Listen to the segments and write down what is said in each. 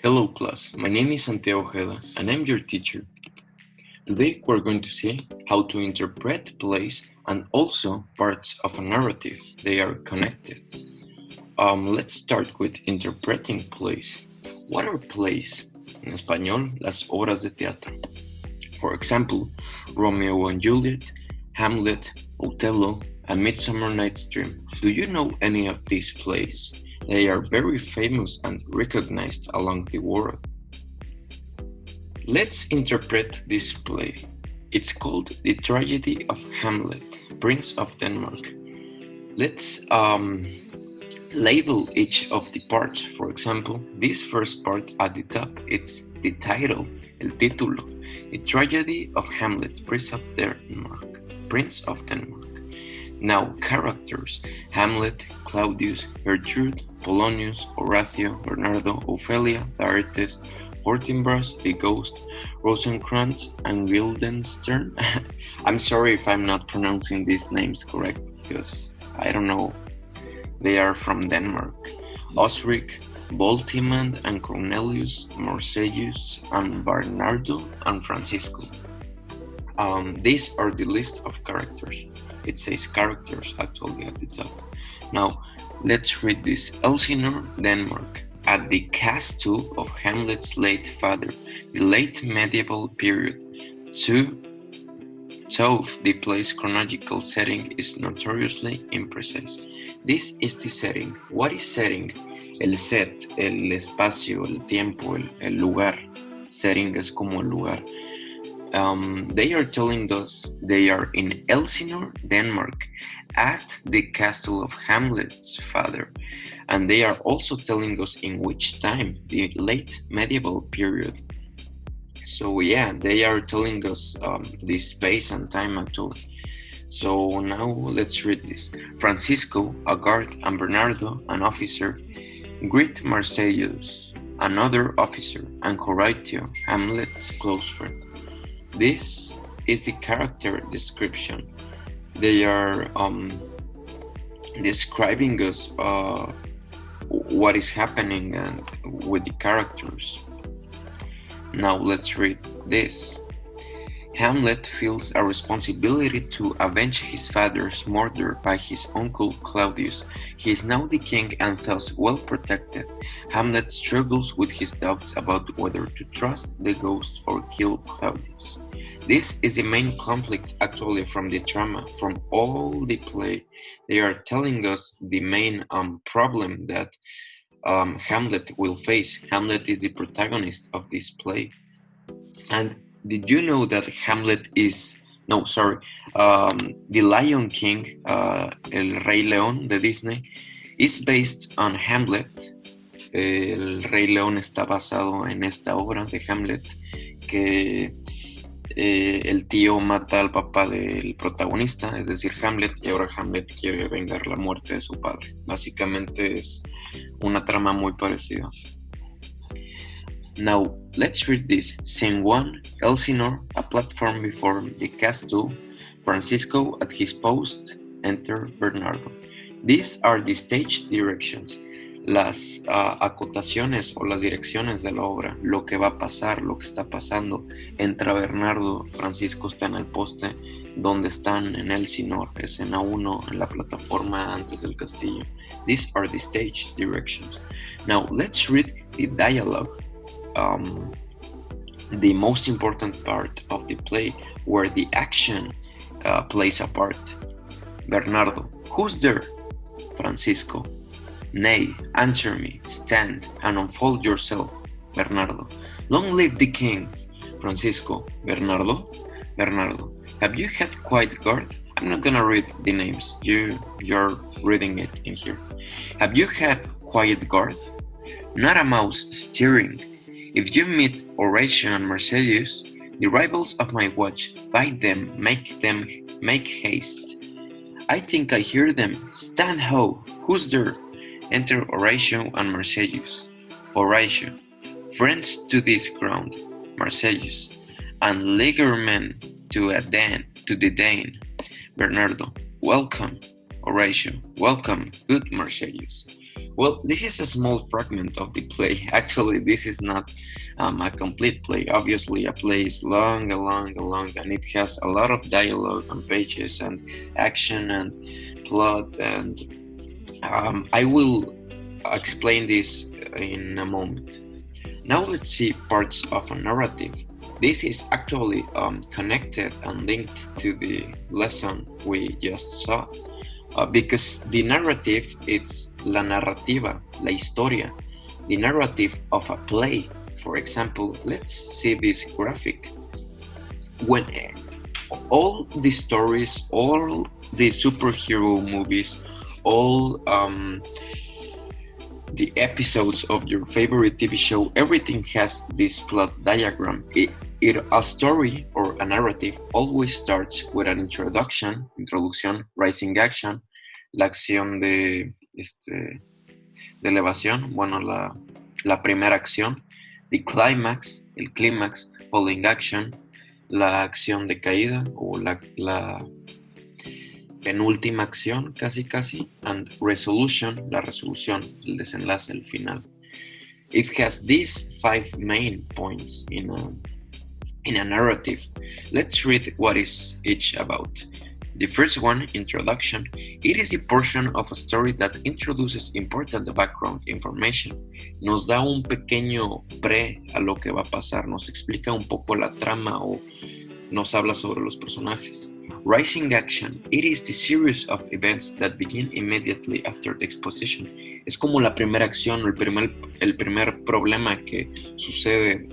Hello class, my name is Santiago Ojeda and I'm your teacher. Today we're going to see how to interpret plays and also parts of a narrative. They are connected. Let's start with interpreting plays. What are plays? En español, las obras de teatro. For example, Romeo and Juliet, Hamlet, Othello, A Midsummer Night's Dream. Do you know any of these plays? They are very famous and recognized along the world. Let's interpret this play. It's called The Tragedy of Hamlet, Prince of Denmark. Let's label each of the parts. For example, this first part at the top, it's the title, el título, The Tragedy of Hamlet, Prince of Denmark. Now, characters: Hamlet, Claudius, Gertrude, Polonius, Horatio, Bernardo, Ophelia, Laertes, Fortinbras, the Ghost, Rosencrantz, and Guildenstern. I'm sorry if I'm not pronouncing these names correct, because I don't know. They are from Denmark. Osric, Voltimand, and Cornelius, Marcellus, and Bernardo, and Francisco. These are the list of characters. It says characters actually at the top. Now, let's read this. Elsinore, Denmark. At the castle of Hamlet's late father, the late medieval period. So, the play's chronological setting is notoriously imprecise. This is the setting. What is setting? El set, el espacio, el tiempo, el lugar. Setting es como el lugar. They are telling us they are in Elsinore, Denmark, at the castle of Hamlet's father. And they are also telling us in which time, the late medieval period. So yeah, they are telling us the space and time actually. So now let's read this. Francisco, a guard, and Bernardo, an officer, greet Marcellus, another officer, and Horatio, Hamlet's close friend. This is the character description. They are describing us what is happening and with the characters. Now let's read this. Hamlet feels a responsibility to avenge his father's murder by his uncle Claudius. He is now the king and thus well protected. Hamlet struggles with his doubts about whether to trust the ghost or kill Claudius. This is the main conflict actually from the drama, from all the play. They are telling us the main problem that Hamlet will face. Hamlet is the protagonist of this play. And did you know that Hamlet is, the Lion King, El Rey León de Disney, is based on Hamlet. El Rey León está basado en esta obra de Hamlet, que el tío mata al papá del protagonista, es decir, Hamlet, y ahora Hamlet quiere vengar la muerte de su padre. Básicamente es una trama muy parecida. Now, let's read this. Scene 1, Elsinore, a platform before the castle. Francisco at his post, enter Bernardo. These are the stage directions, las acotaciones o las direcciones de la obra, lo que va a pasar, lo que está pasando. Entra Bernardo, Francisco está en el poste, donde están en Elsinore, escena 1, en la plataforma antes del castillo. These are the stage directions. Now, let's read the dialogue. The most important part of the play, where the action plays a part. Bernardo, who's there? Francisco, nay, answer me, stand and unfold yourself. Bernardo, long live the king. Francisco, Bernardo, have you had quiet guard? I'm not gonna read the names, you're reading it in here. Have you had quiet guard? Not a mouse stirring. If you meet Horatio and Marcellus, the rivals of my watch, bite them, make haste. I think I hear them. Stand ho! Who's there? Enter Horatio and Marcellus. Horatio, friends to this ground, Marcellus, and legermen to the Dane. Bernardo, welcome. Horatio, welcome, good Marcellus. Well, this is a small fragment of the play. Actually, this is not a complete play. Obviously, a play is long, and it has a lot of dialogue on pages and action and plot. And I will explain this in a moment. Now let's see parts of a narrative. This is actually connected and linked to the lesson we just saw. Because the narrative is la narrativa, la historia, the narrative of a play. For example, let's see this graphic. When all the stories, all the superhero movies, all the episodes of your favorite TV show, everything has this plot diagram. A story or a narrative always starts with an introducción, rising action, la acción de elevación, bueno, la primera acción, the climax, el clímax, falling action, la acción de caída o la penúltima acción, casi, and resolution, la resolución, el desenlace, el final. It has these 5 main points in a narrative. Let's read what is each about. The first one, introduction. It is the portion of a story that introduces important background information. Nos da un pequeño pre a lo que va a pasar, nos explica un poco la trama o nos habla sobre los personajes. Rising action. It is the series of events that begin immediately after the exposition. Es como la primera acción, el primer problema que sucede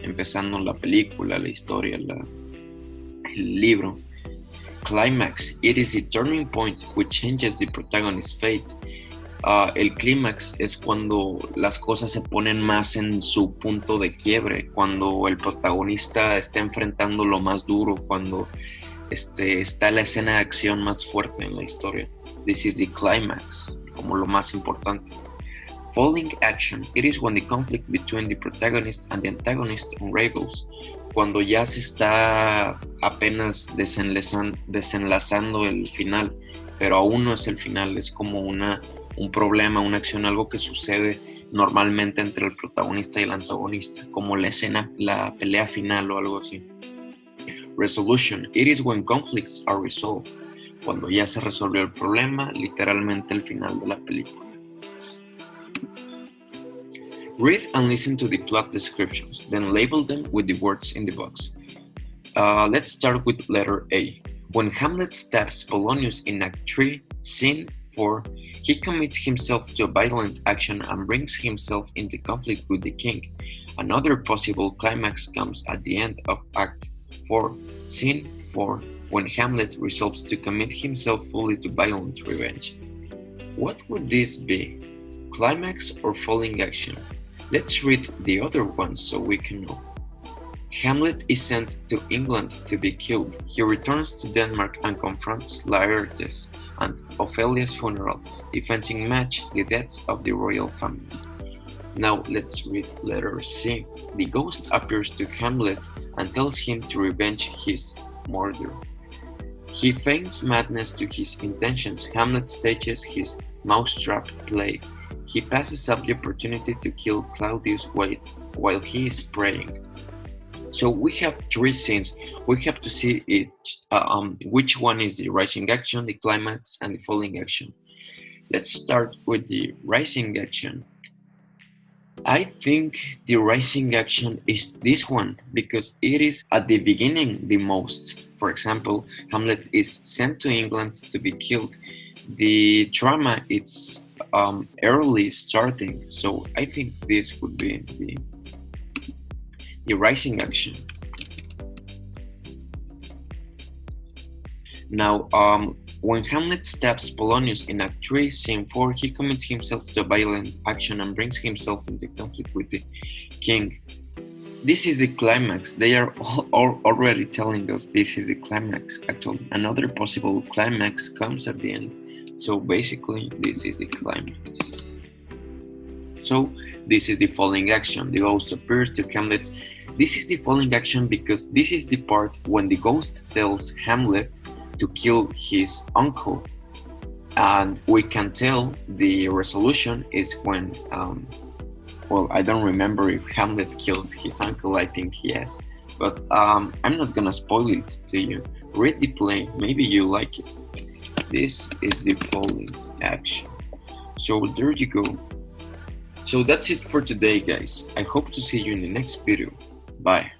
empezando la película, la historia, el libro. Climax. It is the turning point which changes the protagonist's fate. El clímax es cuando las cosas se ponen más en su punto de quiebre, cuando el protagonista está enfrentando lo más duro, cuando está la escena de acción más fuerte en la historia. This is the climax, como lo más importante. Falling action. It is when the conflict between the protagonist and the antagonist unravels. Cuando ya se está apenas desenlazando el final, pero aún no es el final, es como un problema, una acción, algo que sucede normalmente entre el protagonista y el antagonista, como la pelea final o algo así. Resolution. It is when conflicts are resolved. Cuando ya se resolvió el problema, literalmente el final de la película. Read and listen to the plot descriptions, then label them with the words in the box. Let's start with letter A. When Hamlet stabs Polonius in Act 3, Scene 4, he commits himself to a violent action and brings himself into conflict with the king. Another possible climax comes at the end of Act 4, Scene 4, when Hamlet resolves to commit himself fully to violent revenge. What would this be? Climax or falling action? Let's read the other ones so we can know. Hamlet is sent to England to be killed. He returns to Denmark and confronts Laertes and Ophelia's funeral, the fencing match, the deaths of the royal family. Now let's read letter C. The ghost appears to Hamlet and tells him to revenge his murder. He feigns madness to his intentions. Hamlet stages his mousetrap play. He passes up the opportunity to kill Claudius while he is praying. So we have 3 scenes. We have to see which one is the rising action, the climax, and the falling action. Let's start with the rising action. I think the rising action is this one because it is at the beginning the most. For example, Hamlet is sent to England to be killed. The drama is early starting, so I think this would be the rising action. Now, when Hamlet stabs Polonius in Act 3, Scene 4, he commits himself to a violent action and brings himself into conflict with the king. This is the climax. They are already telling us this is the climax. Actually, another possible climax comes at the end. So basically, this is the climax. So this is the falling action. The ghost appears to Hamlet. This is the falling action because this is the part when the ghost tells Hamlet to kill his uncle. and we can tell the resolution is when well, I don't remember if Hamlet kills his uncle. I think yes, but I'm not gonna spoil it to you. Read the play, maybe you like it. This is the following action. So there you go. So that's it for today, guys. I hope to see you in the next video. Bye.